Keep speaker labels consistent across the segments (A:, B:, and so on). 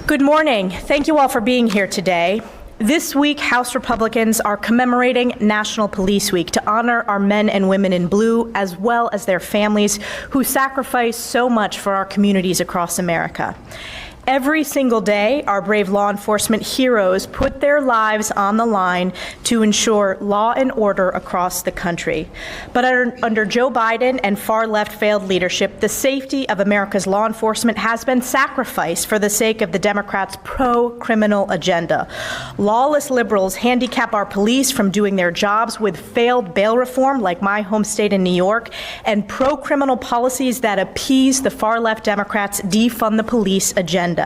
A: Good morning. Thank you all for being here today. This week, House Republicans are commemorating National Police Week to honor our men and women in blue, as well as their families who sacrifice so much for our communities across America. Every single day, our brave law enforcement heroes put their lives on the line to ensure law and order across the country. But under Joe Biden and far-left failed leadership, the safety of America's law enforcement has been sacrificed for the sake of the Democrats' pro-criminal agenda. Lawless liberals handicap our police from doing their jobs with failed bail reform, like my home state in New York, and pro-criminal policies that appease the far-left Democrats' defund the police agenda.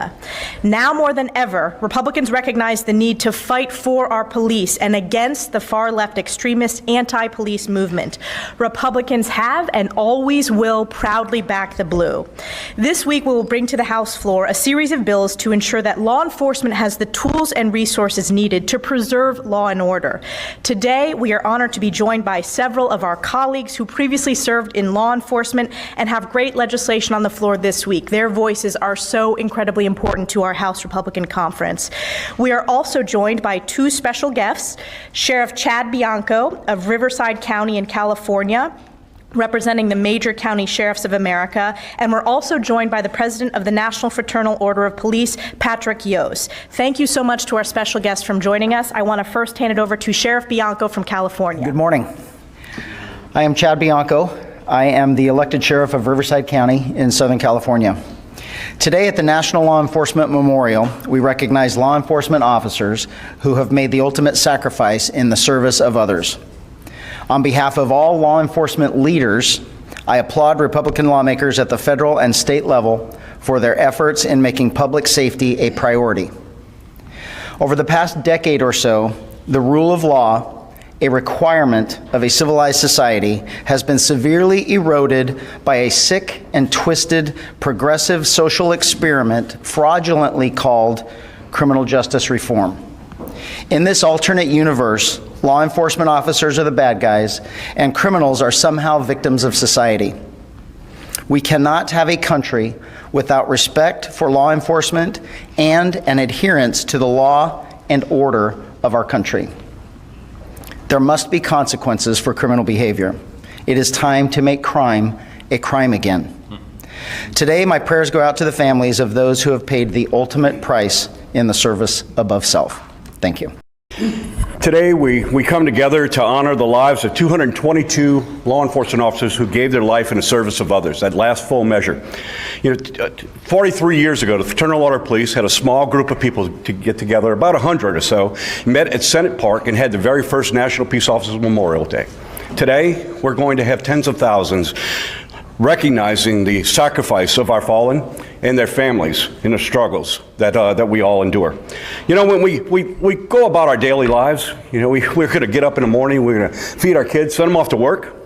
A: Now more than ever, Republicans recognize the need to fight for our police and against the far-left extremist anti-police movement. Republicans have and always will proudly back the blue. This week, we will bring to the House floor a series of bills to ensure that law enforcement has the tools and resources needed to preserve law and order. Today, we are honored to be joined by several of our colleagues who previously served in law enforcement and have great legislation on the floor this week. Their voices are so incredibly important to our House Republican Conference. We are also joined by two special guests, Sheriff Chad Bianco of Riverside County in California, representing the major county sheriffs of America, and we're also joined by the president of the National Fraternal Order of Police, Patrick Yoes. Thank you so much to our special guests for joining us. I want to first hand it over to Sheriff Bianco from California.
B: Good morning. I am Chad Bianco. I am the elected sheriff of Riverside County in Southern California. Today at the National Law Enforcement Memorial, we recognize law enforcement officers who have made the ultimate sacrifice in the service of others. On behalf of all law enforcement leaders, I applaud Republican lawmakers at the federal and state level for their efforts in making public safety a priority. Over the past decade or so, the rule of law, a requirement of a civilized society, has been severely eroded by a sick and twisted progressive social experiment fraudulently called criminal justice reform. In this alternate universe, law enforcement officers are the bad guys and criminals are somehow victims of society. We cannot have a country without respect for law enforcement and an adherence to the law and order of our country. There must be consequences for criminal behavior. It is time to make crime a crime again. Today, my prayers go out to the families of those who have paid the ultimate price in the service above self. Thank you.
C: Today, we come together to honor the lives of 222 law enforcement officers who gave their life in the service of others, that last full measure. 43 years ago, the Fraternal Order of Police had a small group of people to get together, about 100 or so, met at Senate Park and had the very first National Peace Officers Memorial Day. Today, we're going to have tens of thousands recognizing the sacrifice of our fallen and their families in the struggles that we all endure. When we go about our daily lives, we're going to get up in the morning, we're going to feed our kids, send them off to work.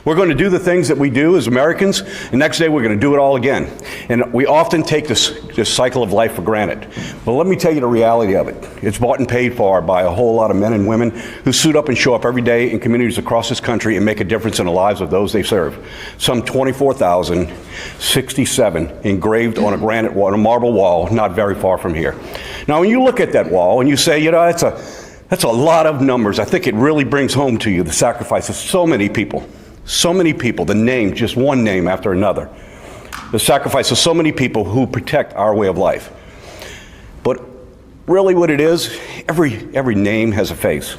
C: We're going to do the things that we do as Americans. The next day, we're going to do it all again. And we often take this cycle of life for granted. But let me tell you the reality of it. It's bought and paid for by a whole lot of men and women who suit up and show up every day in communities across this country and make a difference in the lives of those they serve. Some 24,067 engraved on a granite wall, on a marble wall, not very far from here. Now, when you look at that wall and you say, that's a lot of numbers, I think it really brings home to you the sacrifice of so many people. So many people, the name, just one name after another. The sacrifice of so many people who protect our way of life. But really what it is, every name has a face.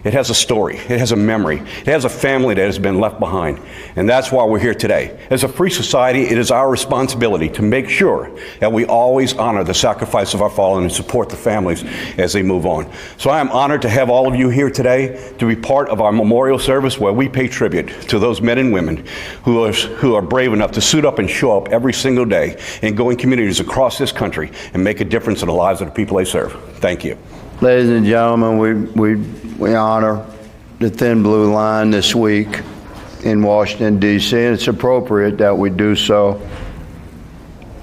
C: It has a story, it has a memory, it has a family that has been left behind. And that's why we're here today. As a free society, it is our responsibility to make sure that we always honor the sacrifice of our fallen and support the families as they move on. So I am honored to have all of you here today to be part of our memorial service where we pay tribute to those men and women who are brave enough to suit up and show up every single day and go in communities across this country and make a difference in the lives of the people they serve. Thank you.
D: Ladies and gentlemen, we honor the Thin Blue Line this week in Washington, D.C., and it's appropriate that we do so.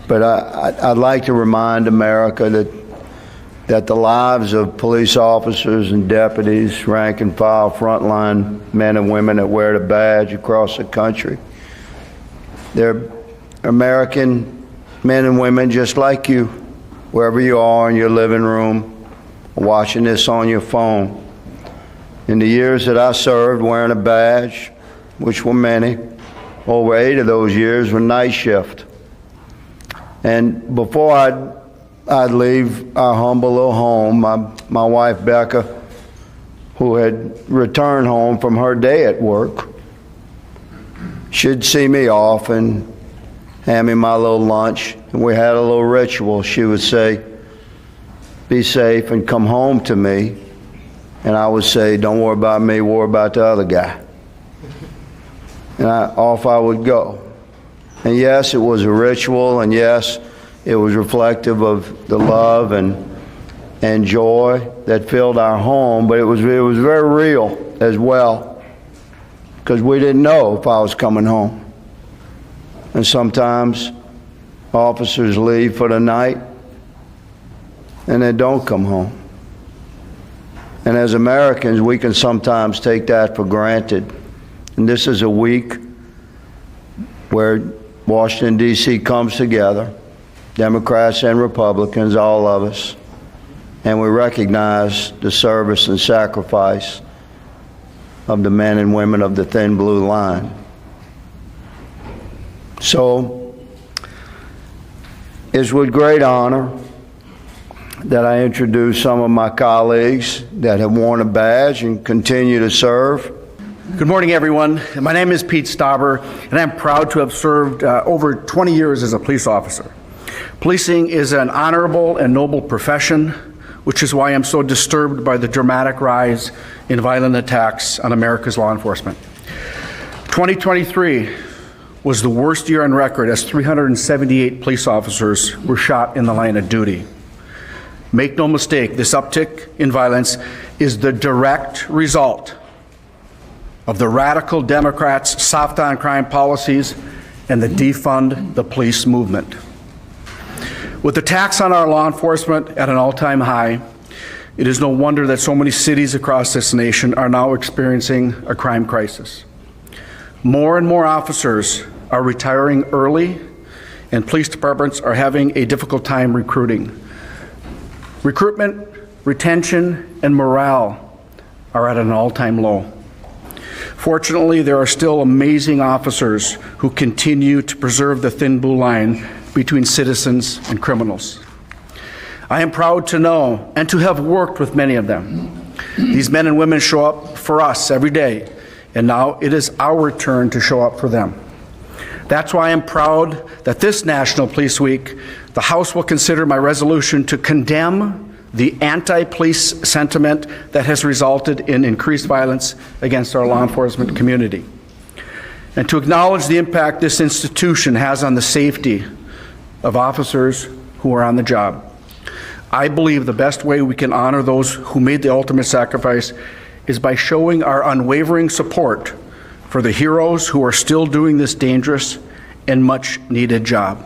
D: But I'd like to remind America that the lives of police officers and deputies, rank and file, frontline men and women that wear the badge across the country, they're American men and women just like you. wherever you are in your living room, watching this on your phone. In the years that I served wearing a badge, which were many, over 8 of those years were night shift. And before I'd leave our humble little home, my wife Becca, who had returned home from her day at work, she'd see me off and hand me my little lunch, and we had a little ritual. She would say, "Be safe and come home to me," and I would say, "Don't worry about me, worry about the other guy." And off I would go. And yes, it was a ritual, and yes, it was reflective of the love and joy that filled our home, but it was very real as well, because we didn't know if I was coming home. And sometimes officers leave for the night and they don't come home. And as Americans, we can sometimes take that for granted. And this is a week where Washington, D.C. comes together, Democrats and Republicans, all of us, and we recognize the service and sacrifice of the men and women of the Thin Blue Line. So, it's with great honor that I introduce some of my colleagues that have worn a badge and continue to serve.
E: Good morning, everyone. My name is Pete Stauber, and I'm proud to have served over 20 years as a police officer. Policing is an honorable and noble profession, which is why I'm so disturbed by the dramatic rise in violent attacks on America's law enforcement. 2023 was the worst year on record, as 378 police officers were shot in the line of duty. Make no mistake, this uptick in violence is the direct result of the radical Democrats' soft on crime policies and the defund the police movement. With attacks on our law enforcement at an all-time high, it is no wonder that so many cities across this nation are now experiencing a crime crisis. More and more officers are retiring early, and police departments are having a difficult time recruiting. Recruitment, retention, and morale are at an all-time low. Fortunately, there are still amazing officers who continue to preserve the thin blue line between citizens and criminals. I am proud to know and to have worked with many of them. These men and women show up for us every day, and now it is our turn to show up for them. That's why I'm proud that this National Police Week, the House will consider my resolution to condemn the anti-police sentiment that has resulted in increased violence against our law enforcement community, and to acknowledge the impact this institution has on the safety of officers who are on the job. I believe the best way we can honor those who made the ultimate sacrifice is by showing our unwavering support for the heroes who are still doing this dangerous and much needed job.